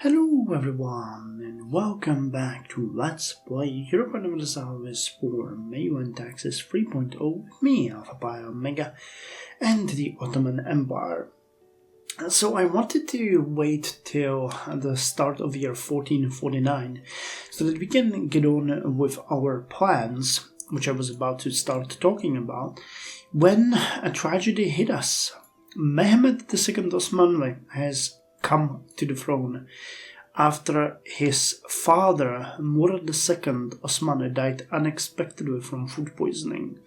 Hello everyone and welcome back to Let's Play Europa Universalis for MEIOU and Taxes 3.0 with me, Alpha Omega, and the Ottoman Empire. So I wanted to wait till the start of year 1449 so that we can get on with our plans, which I was about to start talking about, when a tragedy hit us. Mehmed II Osmanli has come to the throne after his father, Murad II Osmanli, died unexpectedly from food poisoning.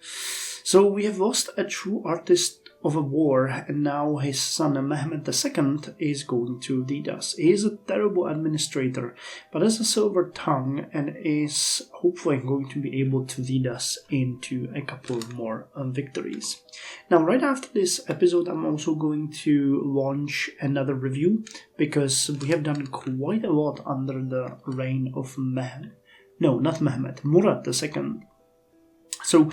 So we have lost a true artist of a war, and now his son Mehmed II is going to lead us. He is a terrible administrator, but has a silver tongue and is hopefully going to be able to lead us into a couple more victories. Now, right after this episode, I'm also going to launch another review because we have done quite a lot under the reign of Murad II. So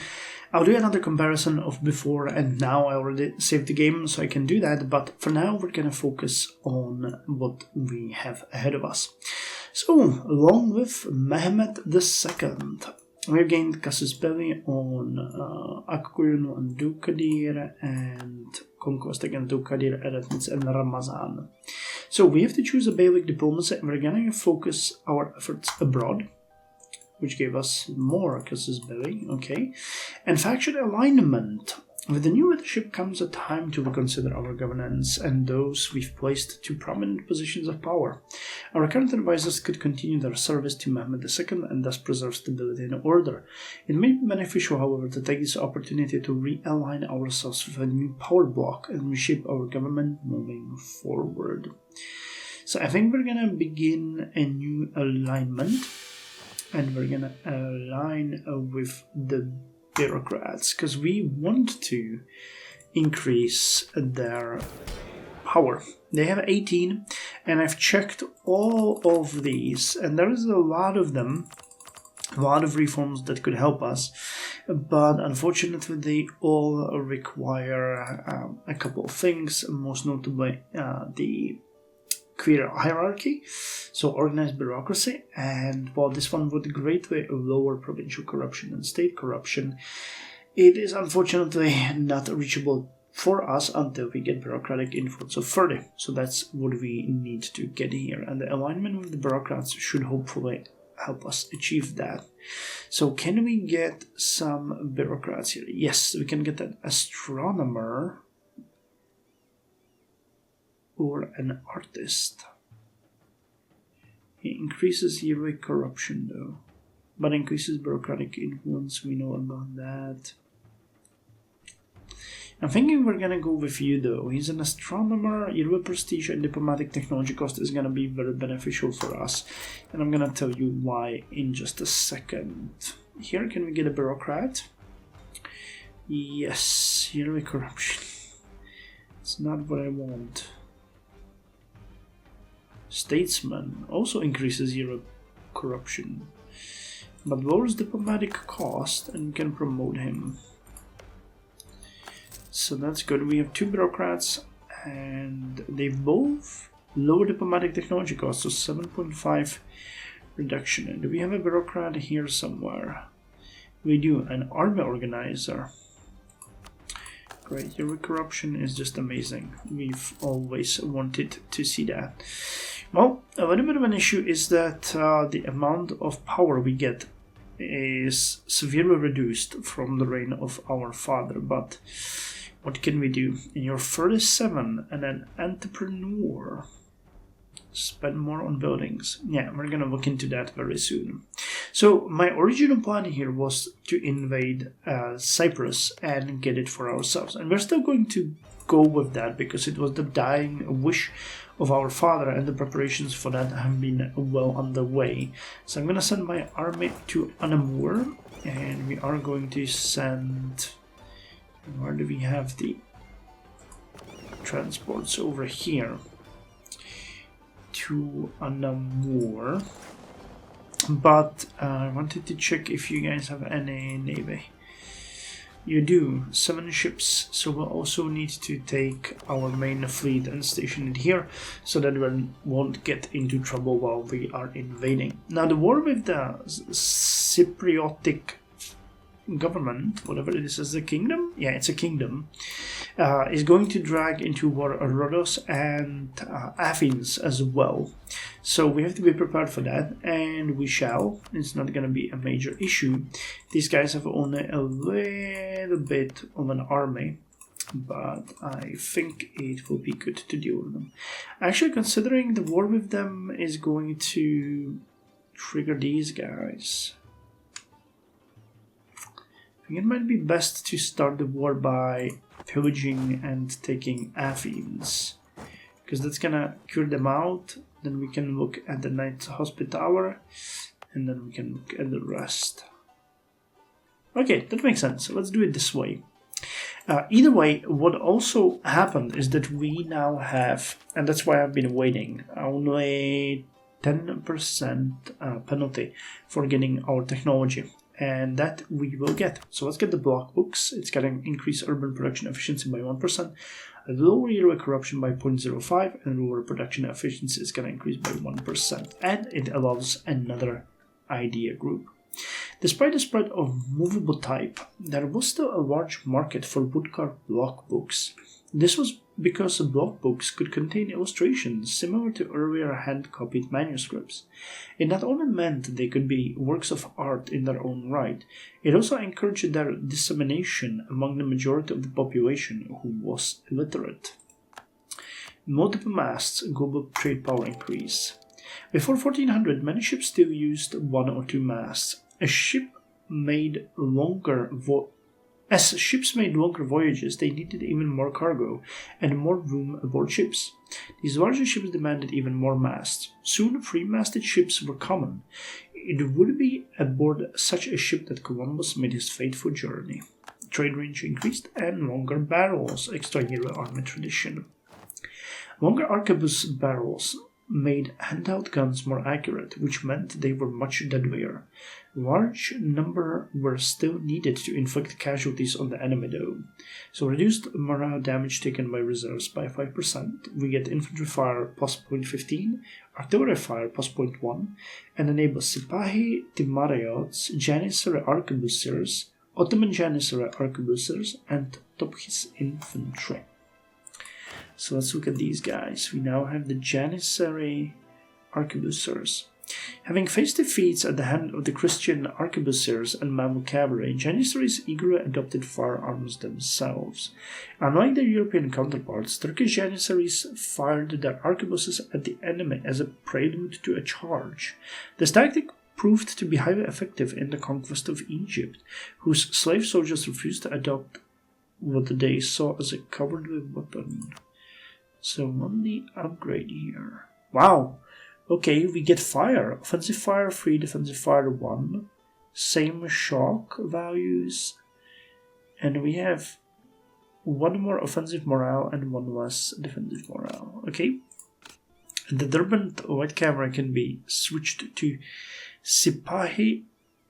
I'll do another comparison of before and now. I already saved the game, so I can do that, but for now we're going to focus on what we have ahead of us. So, along with Mehmed II, we have gained casus belli on Akkoyun and Dukadir, and conquest against Dukadir, Eretnitz, and Ramazan. So we have to choose a Beylik diplomacy, and we're going to focus our efforts abroad, which gave us more casus belli, okay. And faction alignment. With the new leadership comes a time to reconsider our governance and those we've placed to prominent positions of power. Our current advisors could continue their service to Mehmed II and thus preserve stability and order. It may be beneficial, however, to take this opportunity to realign ourselves with a new power block and reshape our government moving forward. So I think we're going to begin a new alignment, and we're going to align with the bureaucrats because we want to increase their power. They have 18, and I've checked all of these, and there is a lot of them, a lot of reforms that could help us, but unfortunately they all require a couple of things, most notably the clear hierarchy, so organized bureaucracy, and while this one would greatly lower provincial corruption and state corruption, it is unfortunately not reachable for us until we get bureaucratic influence of 30. So that's what we need to get here, and the alignment with the bureaucrats should hopefully help us achieve that. So can we get some bureaucrats here? Yes, we can get an astronomer or an artist. He increases yearly corruption though, but increases bureaucratic influence. We know about that. I'm thinking we're gonna go with you though. He's an astronomer. Yearly prestige and diplomatic technology cost is gonna be very beneficial for us, and I'm gonna tell you why in just a second. Here, can we get a bureaucrat? Yes, yearly corruption. It's not what I want. Statesman also increases yearly corruption, but lowers diplomatic cost, and we can promote him. So that's good. We have two bureaucrats, and they both lower diplomatic technology cost, so 7.5 reduction. And do we have a bureaucrat here somewhere? We do, an army organizer. Great, yearly corruption is just amazing. We've always wanted to see that. Well, a little bit of an issue is that the amount of power we get is severely reduced from the reign of our father, but what can we do? And you're 37 and an entrepreneur. Spend more on buildings. Yeah, we're gonna look into that very soon. So my original plan here was to invade Cyprus and get it for ourselves, and we're still going to go with that because it was the dying wish of our father, and the preparations for that have been well underway. So I'm going to send my army to Anamur, and we are going to send... Where do we have the transports? Over here to Anamur. But I wanted to check if you guys have any navy. You do. 7 ships. So we'll also need to take our main fleet and station it here so that we won't get into trouble while we are invading. Now the war with the Cypriotic government, whatever it is a kingdom? Yeah, it's a kingdom. Is going to drag into war Rhodos and Athens as well. So we have to be prepared for that, and we shall. It's not going to be a major issue. These guys have only a little bit of an army, but I think it will be good to deal with them. Actually, considering the war with them is going to trigger these guys, I think it might be best to start the war by pillaging and taking Athens, because that's gonna cure them out. Then we can look at the Knights Hospitaller, and then we can look at the rest. Okay, that makes sense. Let's do it this way. Either way, what also happened is that we now have, and that's why I've been waiting, only 10% penalty for getting our technology. And that we will get. So let's get the block books. It's going to increase urban production efficiency by 1%, lower yearly corruption by 0.05, and lower production efficiency is going to increase by 1%. And it allows another idea group. Despite the spread of movable type, there was still a large market for woodcarved block books. This was because the block books could contain illustrations similar to earlier hand-copied manuscripts. It not only meant they could be works of art in their own right, it also encouraged their dissemination among the majority of the population who was illiterate. Multiple masts, global trade power increase. Before 1400, many ships still used 1 or 2 masts. As ships made longer voyages, they needed even more cargo and more room aboard ships. These larger ships demanded even more masts. Soon, 3-masted ships were common. It would be aboard such a ship that Columbus made his fateful journey. Trade range increased, and longer barrels, extra yearly army tradition. Longer arquebus barrels made handheld guns more accurate, which meant they were much deadlier. Large number were still needed to inflict casualties on the enemy though. So reduced morale damage taken by reserves by 5%, we get infantry fire plus 0.15, artillery fire plus 0.1, and enable Sipahi Timariots, Janissary arquebusiers, Ottoman Janissary arquebusiers, and Tophis infantry. So let's look at these guys. We now have the Janissary arquebusiers. Having faced defeats at the hand of the Christian arquebusiers and Mamluk cavalry, Janissaries eagerly adopted firearms themselves. Unlike their European counterparts, Turkish Janissaries fired their arquebuses at the enemy as a prelude to a charge. This tactic proved to be highly effective in the conquest of Egypt, whose slave soldiers refused to adopt what they saw as a cowardly weapon. So on the upgrade here. Wow! Okay, we get fire. Offensive fire 3, defensive fire 1. Same shock values. And we have 1 more offensive morale and 1 less defensive morale. Okay. And the Derbent White Cavalry can be switched to Sipahi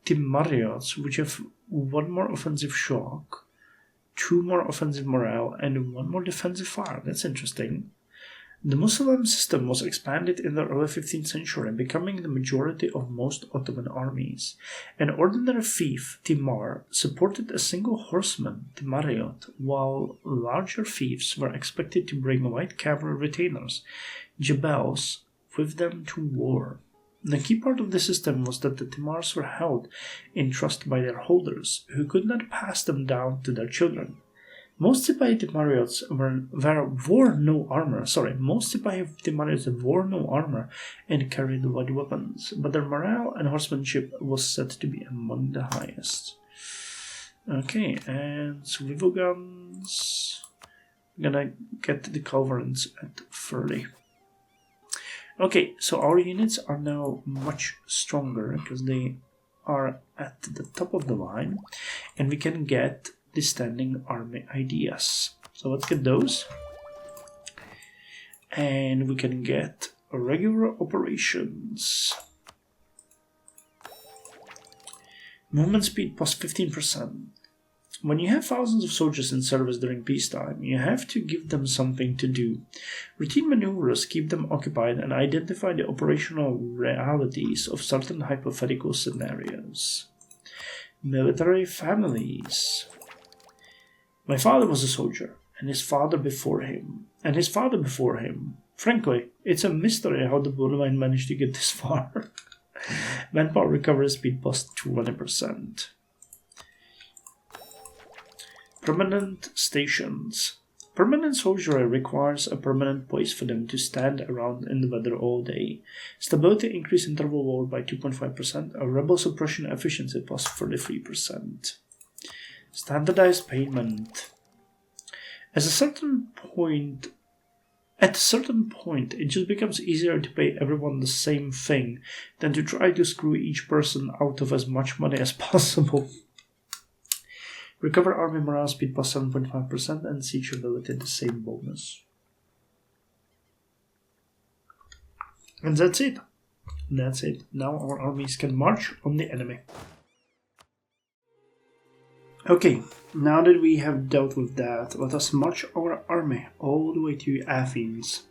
Timariots, which have 1 more offensive shock, 2 more offensive morale, and 1 more defensive fire. That's interesting. The Muslim system was expanded in the early 15th century, becoming the majority of most Ottoman armies. An ordinary fief, Timar, supported a single horseman, Timariot, while larger fiefs were expected to bring white cavalry retainers, Jebels, with them to war. The key part of the system was that the Timars were held in trust by their holders, who could not pass them down to their children. Most Sipahi Timariots wore no armor. Most Sipahi Timariots wore no armor and carried light weapons, but their morale and horsemanship was said to be among the highest. Okay, and swivel guns. I'm gonna get the culverins at 30. Okay, so our units are now much stronger because they are at the top of the line, and we can get the standing army ideas. So let's get those. And we can get regular operations. Movement speed plus 15%. When you have thousands of soldiers in service during peacetime, you have to give them something to do. Routine maneuvers keep them occupied and identify the operational realities of certain hypothetical scenarios. Military families. My father was a soldier, and his father before him, and his father before him. Frankly, it's a mystery how the bloodline managed to get this far. Manpower recovery speed plus 20%. Permanent stations. Permanent soldiery requires a permanent place for them to stand around in the weather all day. Stability increase interval war by 2.5%, a rebel suppression efficiency plus 33%. Standardized payment. At a certain point, it just becomes easier to pay everyone the same thing than to try to screw each person out of as much money as possible. Recover army morale speed plus 7.5% and siege ability the same bonus. And that's it. Now our armies can march on the enemy. Okay, now that we have dealt with that, let us march our army all the way to Athens.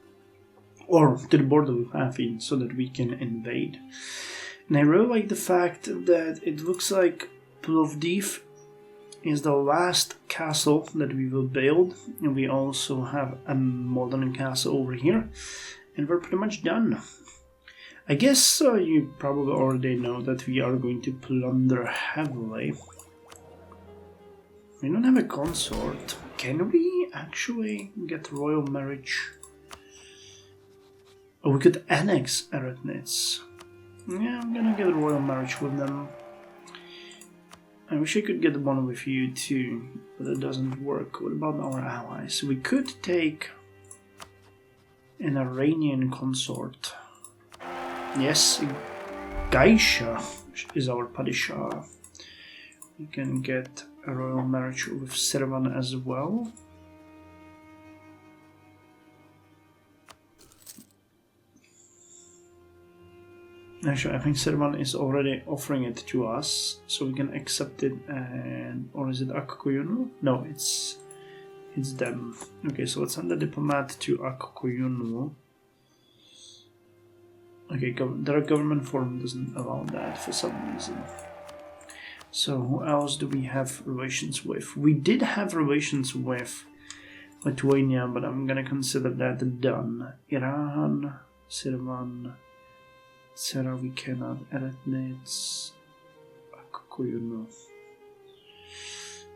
Or to the border with Athens so that we can invade. And I really like the fact that it looks like Plovdiv is the last castle that we will build, and we also have a modern castle over here, and we're pretty much done. I guess you probably already know that we are going to plunder heavily. We don't have a consort. Can we actually get royal marriage? Oh, we could annex Eretnitz. Yeah, I'm gonna get a royal marriage with them. I wish I could get one with you too, but it doesn't work. What about our allies? We could take an Iranian consort. Yes, Gaisha is our Padishah. We can get a royal marriage with Servan as well. Actually, I think Servan is already offering it to us, so we can accept it. And or is it Akkoyunlu? No, it's them. Okay, so let's send the diplomat to Akkoyunlu. Okay, their government form doesn't allow that for some reason. So who else do we have relations with? We did have relations with Lithuania, but I'm gonna consider that done. Iran, Servan. Sarah, we cannot. Eretnitz. Akkoyunlu.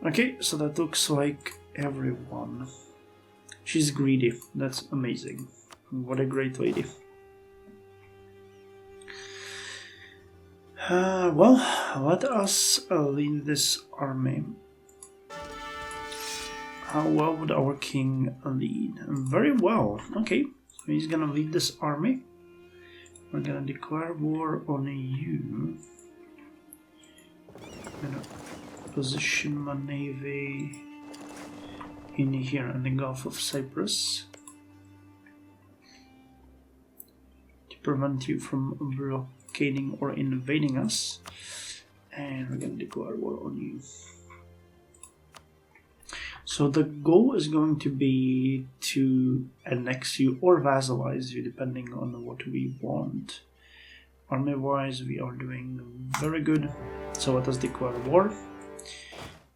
Okay, so that looks like everyone. She's greedy. That's amazing. What a great lady. Well, let us lead this army. How well would our king lead? Very well. Okay, so he's gonna lead this army. We're gonna declare war on you. I'm gonna position my navy in here in the Gulf of Cyprus to prevent you from blockading or invading us, and we're gonna declare war on you. So the goal is going to be to annex you or vassalize you, depending on what we want. Army-wise, we are doing very good. So let us declare war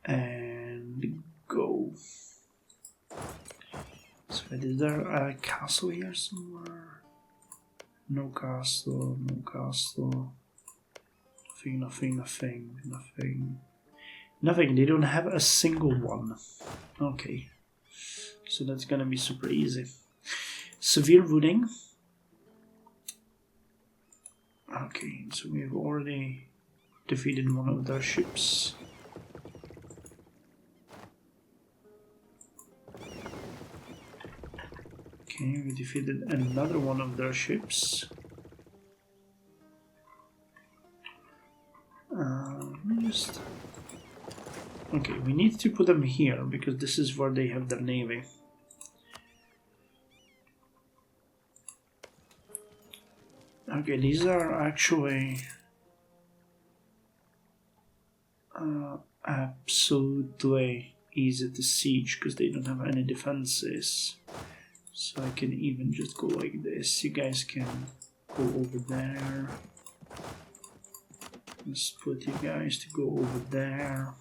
and go. So is there a castle here somewhere? No castle, no castle. Nothing, they don't have a single one. Okay. So that's gonna be super easy. Severe wounding. Okay, so we've already defeated one of their ships. Okay, we defeated another one of their ships. Okay, we need to put them here because this is where they have their navy. Okay, these are actually absolutely easy to siege because they don't have any defenses. So I can even just go like this. You guys can go over there. Let's put you guys to go over there.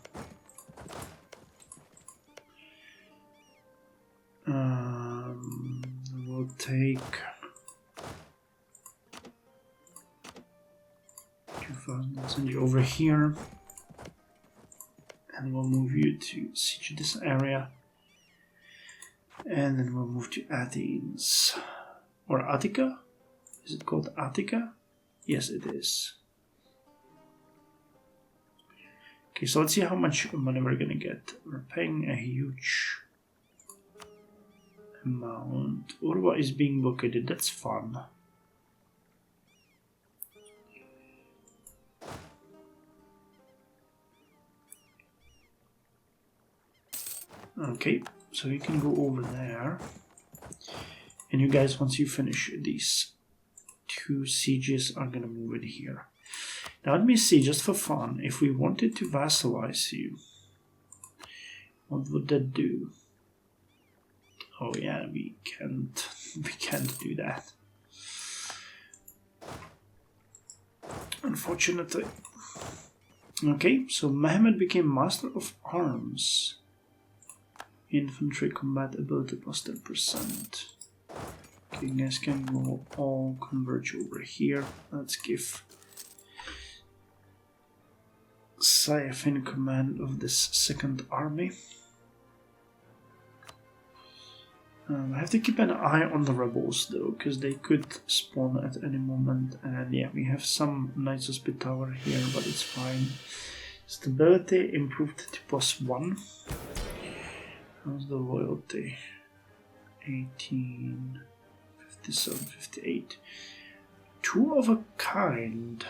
We'll take 2000 and send you over here, and we'll move you to siege this area, and then we'll move to Athens or Attica. Is it called Attica? Yes, it is. Okay, so let's see how much money we're gonna get. We're paying a huge amount. Urwa is being blockaded. That's fun. Okay, so you can go over there, and you guys, once you finish these 2 sieges, are gonna move it here. Now let me see, just for fun, if we wanted to vassalize you, what would that do? Oh yeah, we can't do that, unfortunately. Okay, so Mehmed became Master of Arms. Infantry combat ability plus 10%. Okay, you guys can go all converge over here. Let's give Saif in command of this 2nd army. I have to keep an eye on the rebels though, because they could spawn at any moment. And yeah, we have some Knights Hospitaller here, but it's fine. Stability improved to +1. How's the loyalty? 18, 57, 58. 2 of a kind.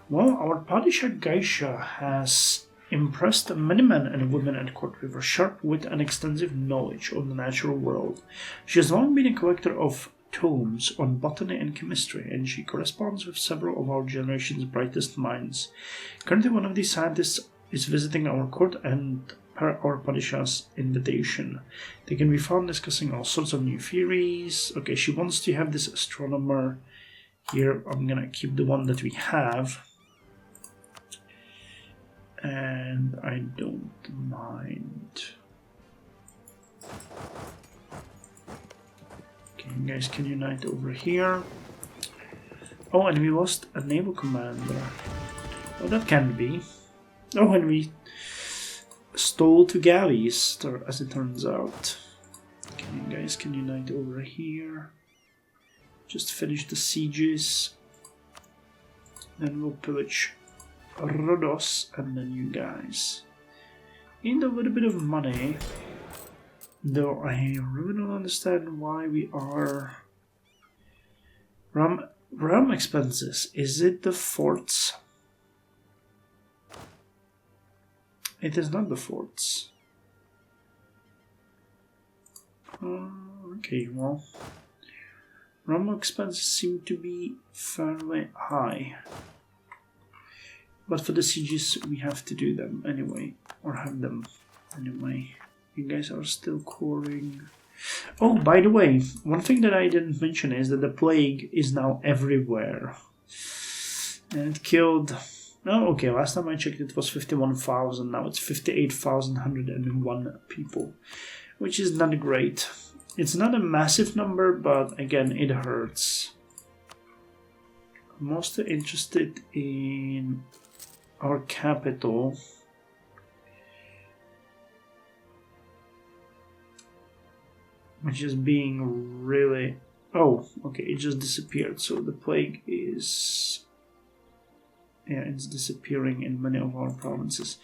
Well, our Padishah Gaisha has impressed many men and women at court with her sharp wit and extensive knowledge of the natural world. She has long been a collector of tomes on botany and chemistry, and she corresponds with several of our generation's brightest minds. Currently, one of these scientists is visiting our court, and per our Padishah's invitation, they can be found discussing all sorts of new theories. Okay, she wants to have this astronomer here. I'm gonna keep the one that we have, and I don't mind. Okay, you guys can unite over here. Oh, and we lost a naval commander. Oh, that can't be. Oh, and we stole 2 galleys, as it turns out. Okay, you guys can unite over here. Just finish the sieges. Then we'll pillage Rhodos, and then you guys. Need a little bit of money. Though I really don't understand why we are... Realm expenses. Is it the forts? It is not the forts. Okay, well... Realm expenses seem to be fairly high. But for the sieges, we have to do them anyway. Or have them anyway. You guys are still coring. Oh, by the way, one thing that I didn't mention is that the plague is now everywhere. And it killed... Oh, okay, last time I checked it was 51,000. Now it's 58,101 people. Which is not great. It's not a massive number, but again, it hurts. I'm mostly interested in our capital. Which is being really... Oh, okay, it just disappeared. So the plague is... Yeah, it's disappearing in many of our provinces.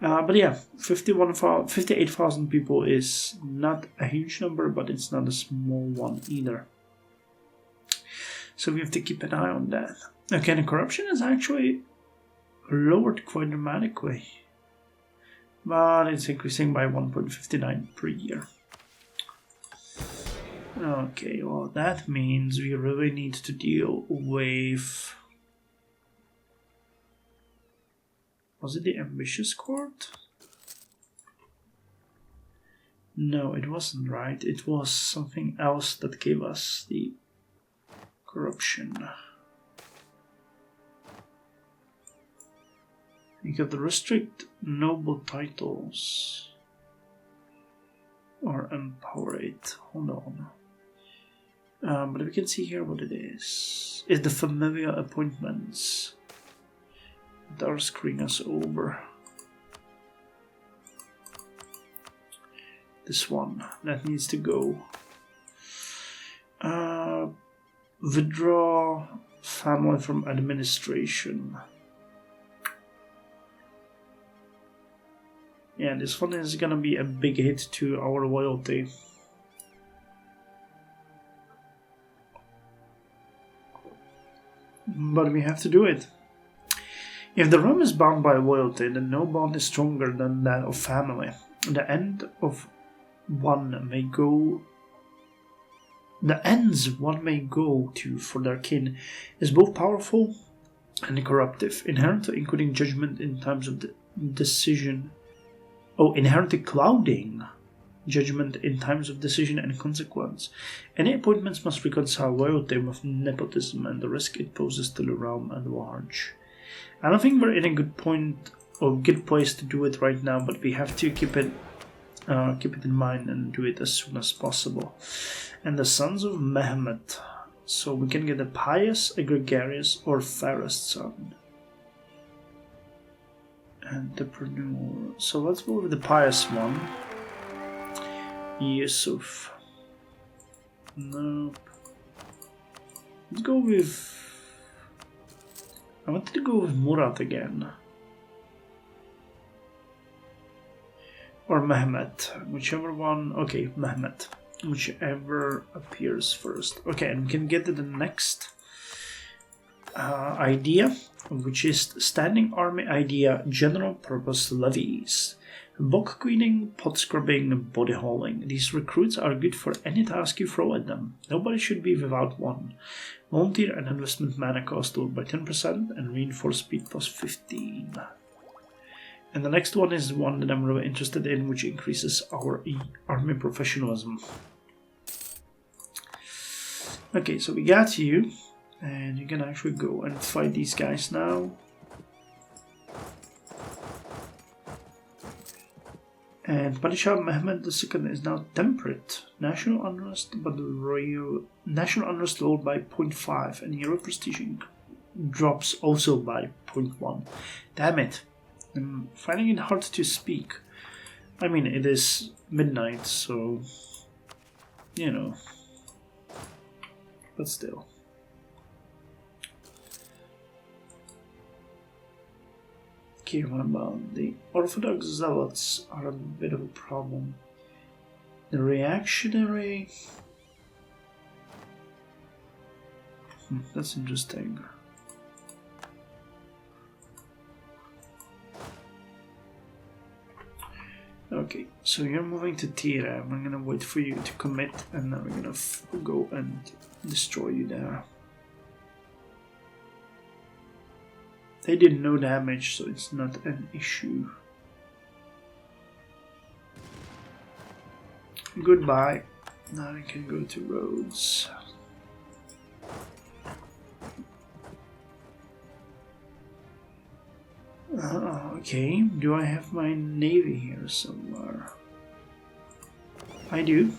But yeah, 58,000 people is not a huge number, but it's not a small one either. So we have to keep an eye on that. Okay, and corruption is actually lowered quite dramatically. But it's increasing by 1.59 per year. Okay, well that means we really need to deal with... Was it the ambitious court? No, it wasn't, right? It was something else that gave us the corruption. You got the restrict noble titles. Or empower it. Hold on. But we can see here what it is. It's the familiar appointments that are screwing us over. This one, that needs to go. Withdraw family from administration. Yeah, this one is gonna be a big hit to our loyalty. But we have to do it. If the realm is bound by loyalty, then no bond is stronger than that of family. The end of one may go... The ends one may go to for their kin is both powerful and corruptive, inherently including judgment in times of decision. Inherently clouding judgment in times of decision and consequence. Any appointments must reconcile loyalty with nepotism and the risk it poses to the realm at large. I don't think we're in a good point or good place to do it right now, but we have to keep it in mind and do it as soon as possible. And the sons of Mehmet. So we can get a pious, a gregarious, or fairest son. Entrepreneur. So let's go with the pious one. Yusuf. Nope. Let's go with... I wanted to go with Murat again. Or Mehmet. Whichever one... Okay, Mehmet. Whichever appears first. Okay, and we can get to the next idea, which is standing army idea, general purpose levies. Book cleaning, pot scrubbing, body hauling. These recruits are good for any task you throw at them. Nobody should be without one. Volunteer and investment mana cost lowered by 10% and reinforced speed plus 15. And the next one is one that I'm really interested in, which increases our army professionalism. Okay, so we got you. And you can actually go and fight these guys now. And Padishah Mehmed II is now temperate. National unrest, but the royal national unrest lowered by 0.5, and hero prestige drops also by 0.1. Damn it! I'm finding it hard to speak. I mean, it is midnight, so you know. But still. Okay, what about the Orthodox Zealots are a bit of a problem. The reactionary... that's interesting. Okay, so you're moving to Tira. I'm gonna wait for you to commit, and then we're gonna go and destroy you there. They did no damage, so it's not an issue. Goodbye. Now I can go to Rhodes. Okay, do I have my navy here somewhere? I do.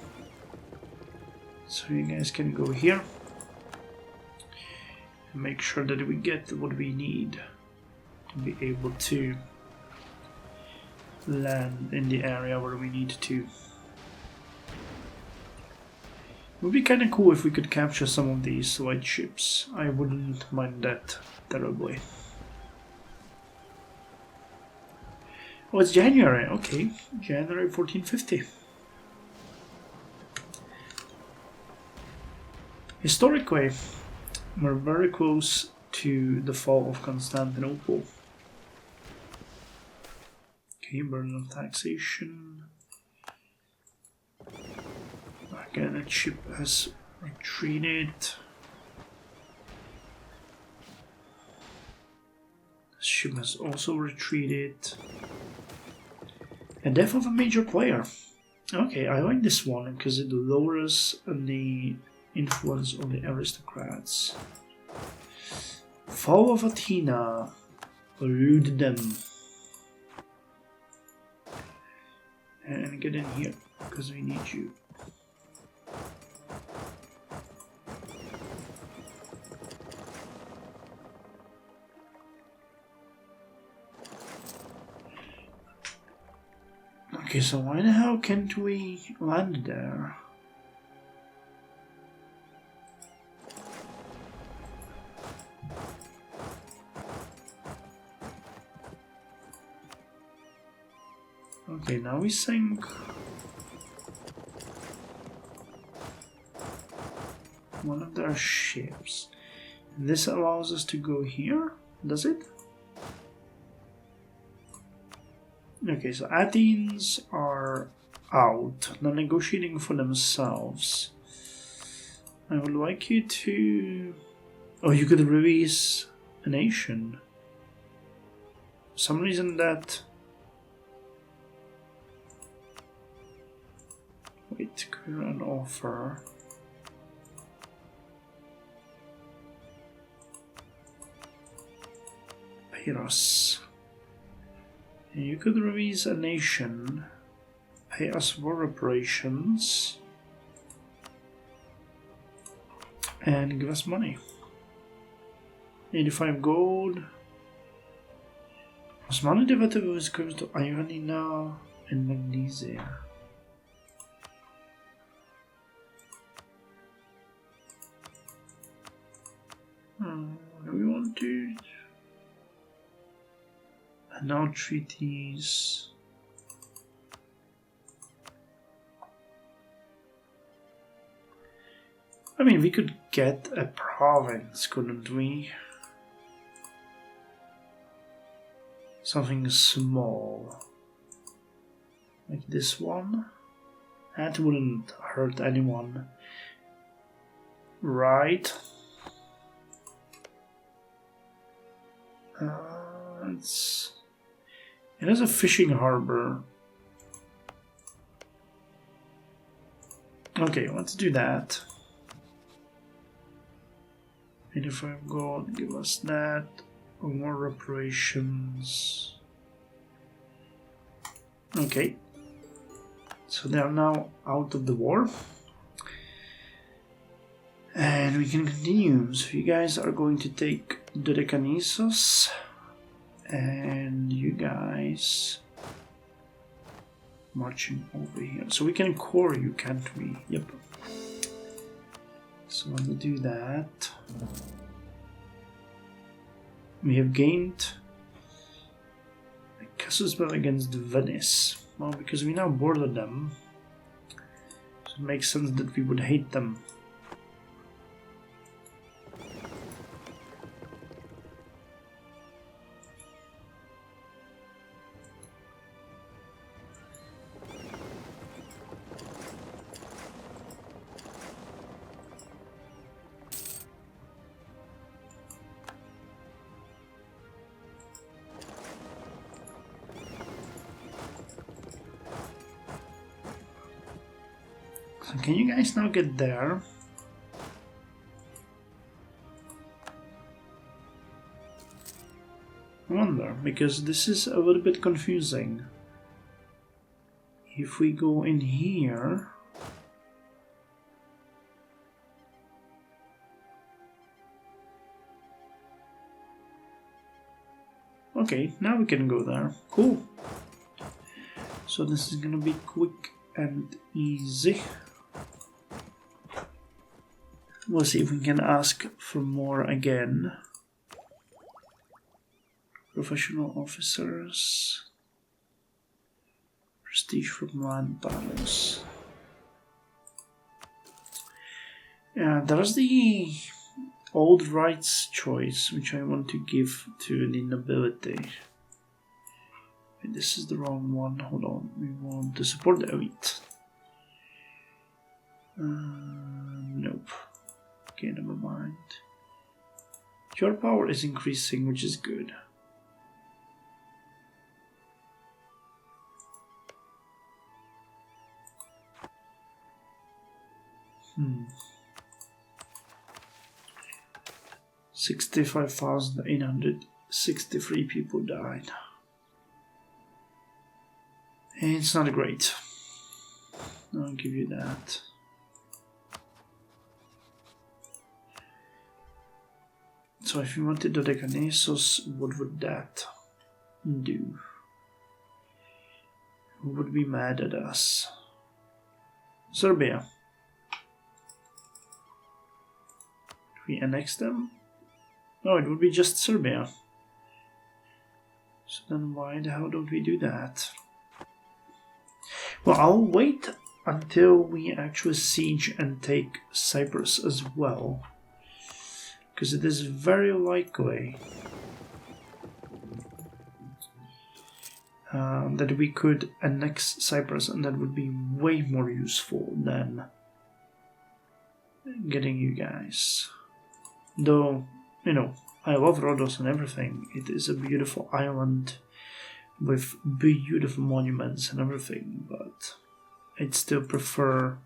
So you guys can go here. And make sure that we get what we need to be able to land in the area where we need to. It would be kind of cool if we could capture some of these light ships. I wouldn't mind that terribly. Oh, it's January. Okay, January 1450. Historically, we're very close to the fall of Constantinople. Okay, burden of taxation. Again, that ship has retreated. This ship has also retreated. And death of a major player. Okay, I like this one because it lowers the influence on the aristocrats. Fall of Athena. Elude them. And get in here because we need you. Okay, so why the hell can't we land there? Okay, now we sink one of their ships. This allows us to go here, does it? Okay, so Athens are out. They're negotiating for themselves. I would like you to... Oh, you could release a nation. For some reason that... Wait, clear an offer. Pay us. And you could release a nation, pay us war reparations, and give us money. 85 gold. Osmanli derivative is equivalent to Ioannina and Magnesia. Do we want to... Now treaties. I mean, we could get a province, couldn't we? Something small. Like this one. That wouldn't hurt anyone. Right. It has a fishing harbor. Okay, let's do that. 85 gold, give us that. More reparations. Okay. So they are now out of the war. And we can continue. So you guys are going to take Dodekanissos. And you guys marching over here. So we can core you, can't we? Yep. So let me do that. We have gained a casus belli against Venice. Well, because we now border them. So it makes sense that we would hate them. Can you guys now get there? I wonder, because this is a little bit confusing. If we go in here... Okay, now we can go there. Cool. So this is gonna be quick and easy. We'll see if we can ask for more again. Professional officers. Prestige from land battles. Yeah, there's the old rights choice, which I want to give to the nobility. Wait, this is the wrong one. Hold on. We want to support the elite. Nope. Okay, never mind. Your power is increasing, which is good. 65,863 people died. It's not great. I'll give you that. So if you wanted Dodekanesos, what would that do? Who would be mad at us? Serbia. Do we annex them? No, it would be just Serbia. So then why the hell don't we do that? Well, I'll wait until we actually siege and take Cyprus as well. Because it is very likely that we could annex Cyprus, and that would be way more useful than getting you guys. Though, you know, I love Rhodos and everything. It is a beautiful island with beautiful monuments and everything, but I'd still prefer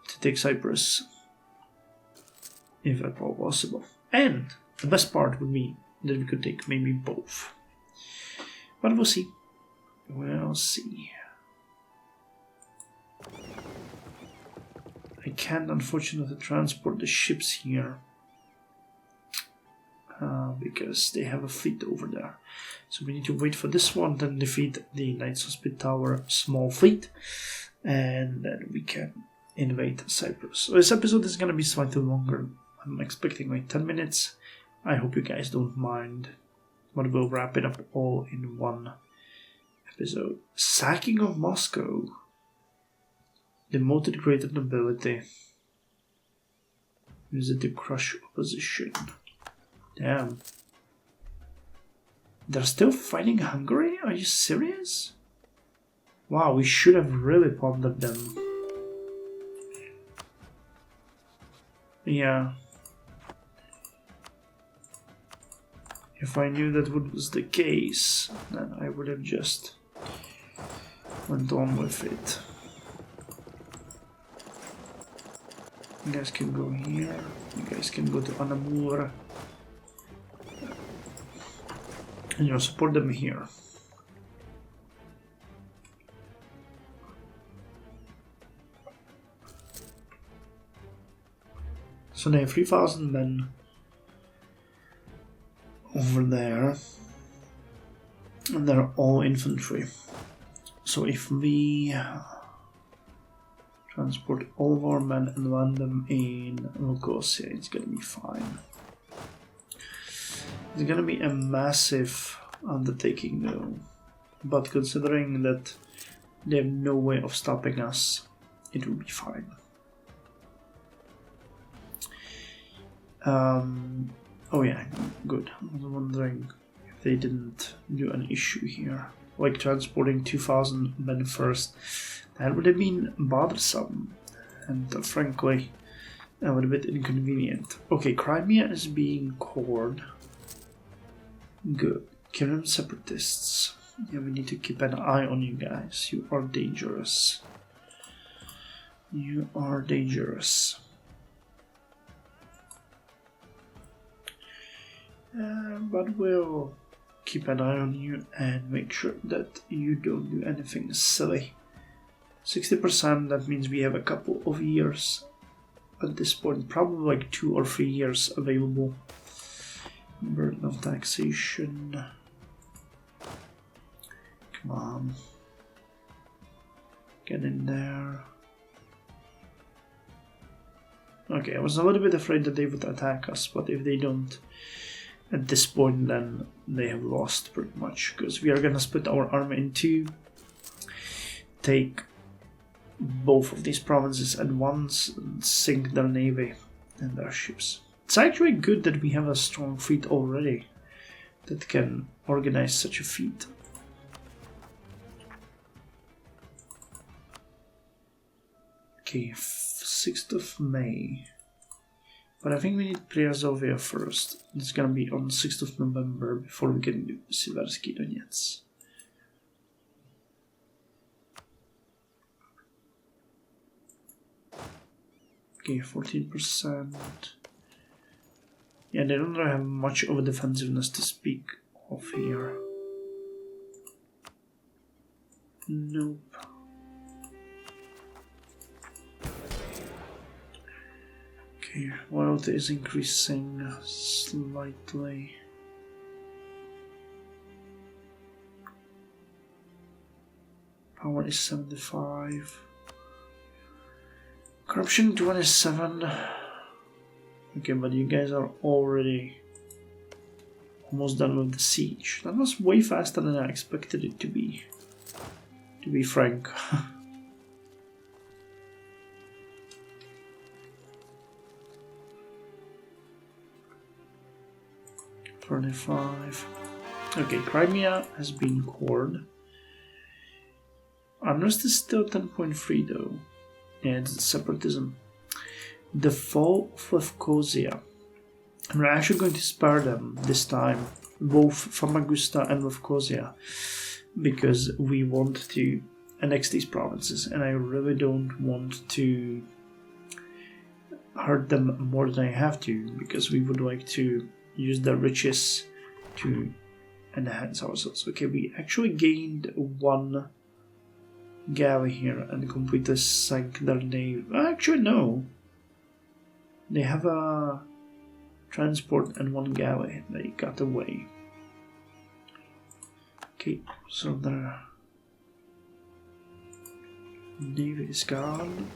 to take Cyprus if at all possible. And the best part would be that we could take maybe both. But we'll see. We'll see. I can't unfortunately transport the ships here because they have a fleet over there. So we need to wait for this one, then defeat the Knights Hospitaller small fleet, and then we can invade Cyprus. So this episode is going to be slightly longer. I'm expecting like 10 minutes. I hope you guys don't mind, but we'll wrap it up all in one episode. Sacking of Moscow. Demoted greater nobility. Use it to crush opposition. Damn. They're still fighting Hungary? Are you serious? Wow, we should have really plundered them. Yeah. If I knew that was the case, then I would have just went on with it. You guys can go here. You guys can go to Anamur. And you'll support them here. So they have 3,000 men over there, and they're all infantry. So if we transport all of our men and land them in Nicosia, it's gonna be fine. It's gonna be a massive undertaking though, but considering that they have no way of stopping us, it will be fine. Oh yeah, good. I was wondering if they didn't do an issue here, like transporting 2,000 men first. That would have been bothersome, and frankly, a little bit inconvenient. Okay, Crimea is being cored. Good. Kieran separatists. Yeah, we need to keep an eye on you guys. You are dangerous. You are dangerous. But we'll keep an eye on you and make sure that you don't do anything silly. 60%, that means we have a couple of years at this point, probably like 2 or 3 years available. Burden of taxation. Come on. Get in there. Okay, I was a little bit afraid that they would attack us, but if they don't at this point, then they have lost pretty much, because we are gonna split our army in two, take both of these provinces at once, and sink their navy and their ships. It's actually good that we have a strong fleet already that can organize such a feat. Okay, 6th of May. But I think we need Priazovia first. It's gonna be on 6th of November before we can do Siversky Donets. Okay, 14%. Yeah, they don't really have much of a defensiveness to speak of here. Nope. Okay, wealth is increasing slightly. Power is 75. Corruption 27. Okay, but you guys are already almost done with the siege. That was way faster than I expected it to be frank. 35. Okay, Crimea has been cored. Unrest is still 10.3 though. Yeah, it's separatism. The fall of Lefkosia. We're actually going to spare them this time, both Famagusta and Lefkosia, because we want to annex these provinces, and I really don't want to hurt them more than I have to, because we would like to use their riches to enhance ourselves. Okay, we actually gained one galley here and completely sank their navy. Actually, no. They have a transport and one galley. They got away. Okay, so their navy is gone.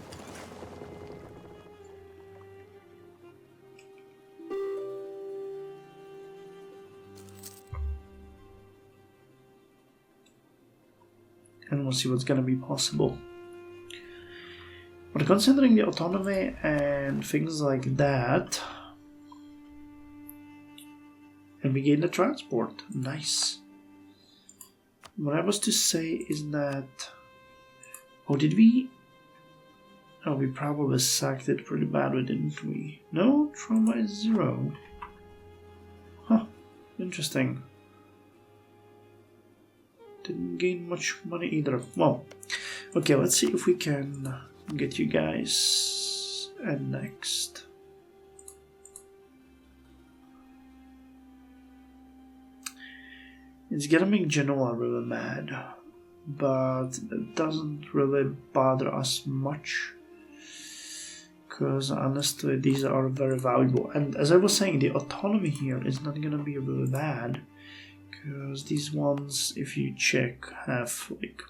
And we'll see what's gonna be possible. But considering the autonomy and things like that, and we gain the transport, nice. What I was to say is that, oh, did we? Oh, we probably sacked it pretty badly, didn't we? No, trauma is 0. Huh, interesting. Didn't gain much money either. Well, okay, let's see if we can get you guys annexed. It's gonna make Genoa really mad, but it doesn't really bother us much, because honestly these are very valuable. And as I was saying, the autonomy here is not gonna be really bad, because these ones, if you check, have like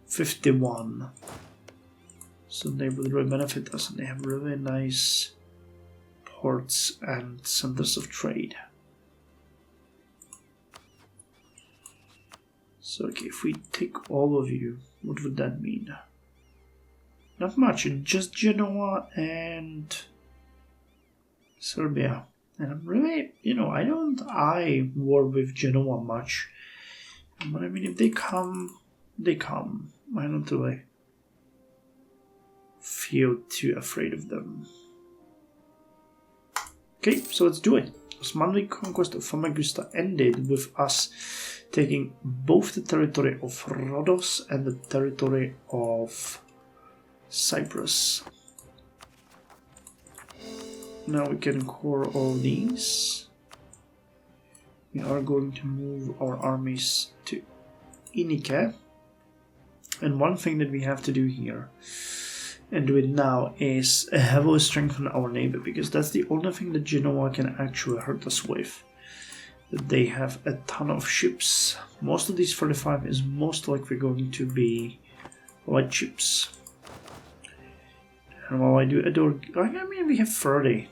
51, so they will really benefit us, and they have really nice ports and centers of trade. So okay, if we take all of you, what would that mean? Not much, just Genoa and Serbia. And I'm really, I don't eye war with Genoa much. But I mean, if they come, they come. I don't really feel too afraid of them. Okay, so let's do it. Osmanli conquest of Famagusta ended with us taking both the territory of Rhodos and the territory of Cyprus. Now we can core all these. We are going to move our armies to Inike. And one thing that we have to do here, and do it now, is heavily strengthen our navy, because that's the only thing that Genoa can actually hurt us with. That they have a ton of ships. Most of these 35 is most likely going to be light ships. And while I do adore, I mean, we have 30.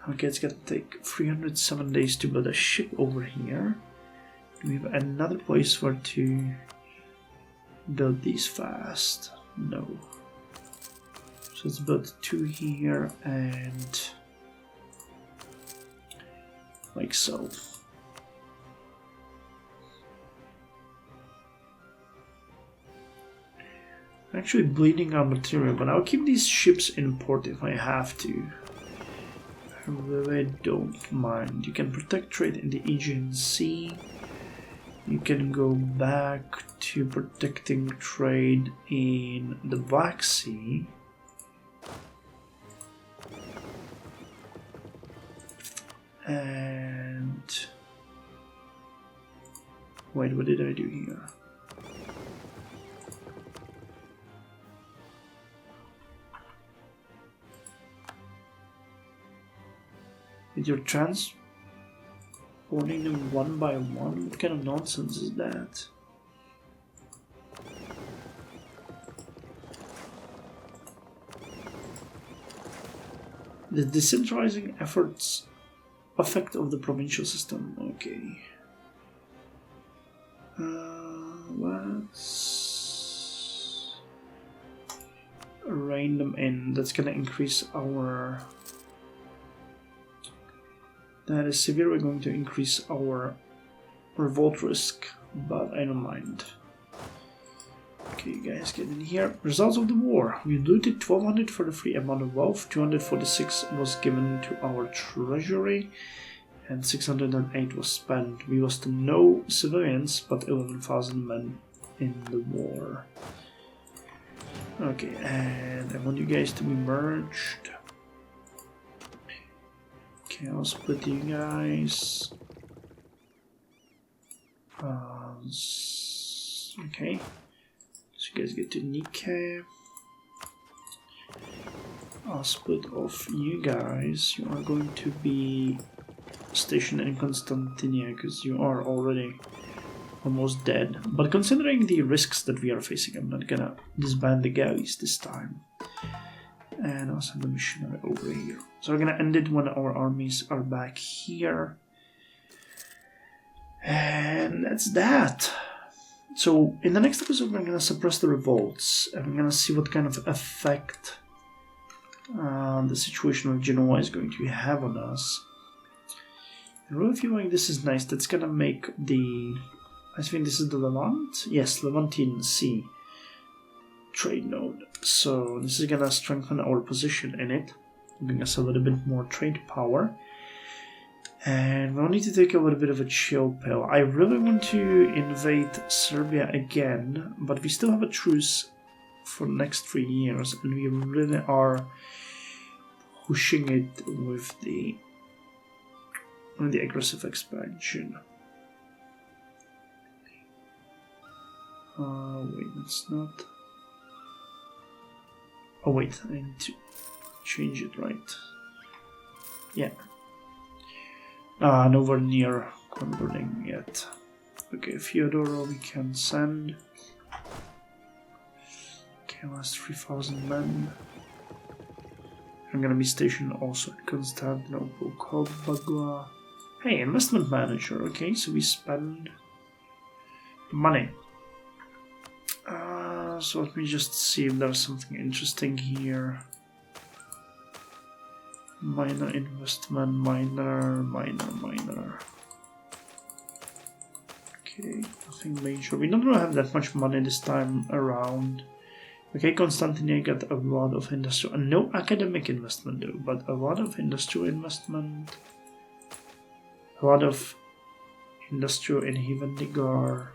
Okay, it's gonna take 307 days to build a ship over here. Do we have another place where to build these fast? No. So let's build 2 here and like so. actually bleeding our material, but I'll keep these ships in port if I have to. I really don't mind. You can protect trade in the Aegean Sea. You can go back to protecting trade in the Black Sea. And wait, what did I do here? You're transporting them one by one? What kind of nonsense is that? The decentralizing efforts effect of the provincial system. Okay. Let's rein them in. That's gonna increase our... That is severe. We're going to increase our revolt risk, but I don't mind. Okay, you guys get in here. Results of the war. We looted 1200 for the free amount of wealth. 246 was given to our treasury, and 608 was spent. We lost no civilians, but 11,000 men in the war. Okay, and I want you guys to be merged. Okay, I'll split you guys. Okay, so you guys get to Nike. I'll split off you guys. You are going to be stationed in Constantinia because you are already almost dead. But considering the risks that we are facing, I'm not gonna disband the galleys this time. And I'll send the missionary over here. So we're gonna end it when our armies are back here. And that's that. So in the next episode we're gonna suppress the revolts. And we're gonna see what kind of effect the situation with Genoa is going to have on us. I really feel like this is nice. That's gonna make the... I think this is the Levant? Yes, Levantine Sea trade node. So this is gonna strengthen our position in it, giving us a little bit more trade power. And we'll need to take a little bit of a chill pill. I really want to invade Serbia again, but we still have a truce for the next 3 years, and we really are pushing it with the aggressive expansion. Wait, that's not... Oh wait, I need to change it, right? Yeah. Nowhere near converting yet. Okay, Fyodoro we can send. Okay, last 3,000 men. I'm gonna be stationed also in Constantinople, called Bagua. Hey, investment manager. Okay, so we spend money. So let me just see if there's something interesting here. Minor investment, minor. Okay, nothing major. We don't really have that much money this time around. Okay, Constantinople got a lot of industrial, and no academic investment though, but a lot of industrial investment. A lot of industrial in Hivendigar.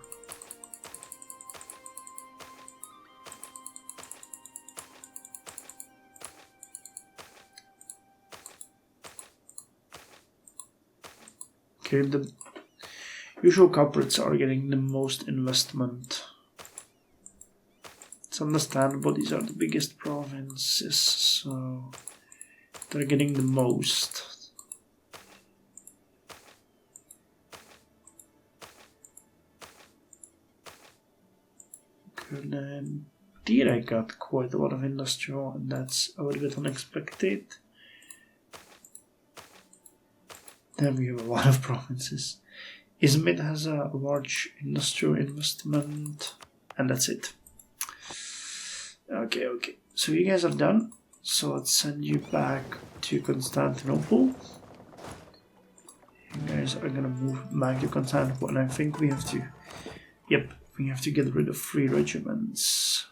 Okay, the usual culprits are getting the most investment. It's understandable, these are the biggest provinces, so they're getting the most. Okay, then I got quite a lot of industrial, and that's a little bit unexpected. Then we have a lot of provinces. Izmit has a large industrial investment, and that's it. Okay, so you guys are done. So let's send you back to Constantinople. You guys are gonna move back to Constantinople, and I think we have to... Yep, we have to get rid of 3 regiments.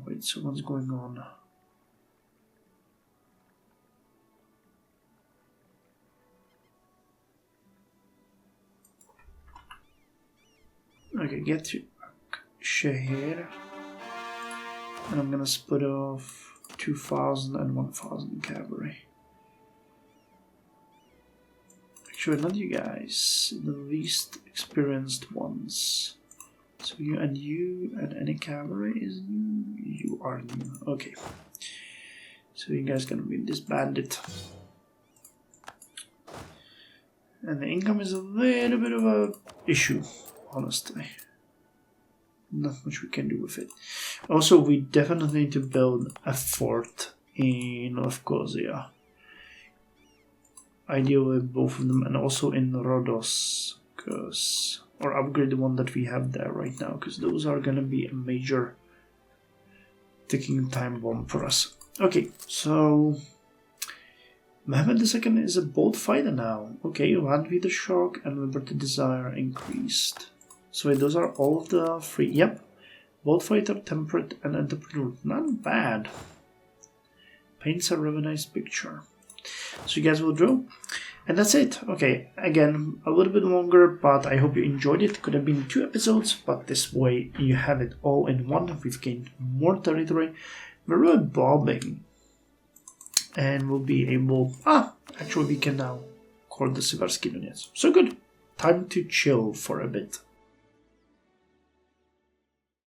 Wait, so what's going on? Okay, get to Shahir. And I'm gonna split off 2,000 and 1,000 cavalry. Actually, not you guys, the least experienced ones. So you and any cavalry is new? You are new. Okay. So you guys gonna be disbanded. And the income is a little bit of a issue, honestly. Not much we can do with it. Also, we definitely need to build a fort in Lefkosia. Ideally both of them, and also in Rhodos, or upgrade the one that we have there right now, because those are gonna be a major ticking time bomb for us. Okay, so Mehmed II is a bold fighter now. Okay, Landweeder Shock and Liberty Desire increased. So wait, those are all of the free. Yep, bold fighter, temperate, and entrepreneur. Not bad. Paints a really nice picture. So you guys will draw. And that's it. Okay, again, a little bit longer, but I hope you enjoyed it. Could have been 2 episodes, but this way you have it all in one. We've gained more territory. We're really bobbing. And we'll be able... actually we can now call the Sivarsky units. So good. Time to chill for a bit.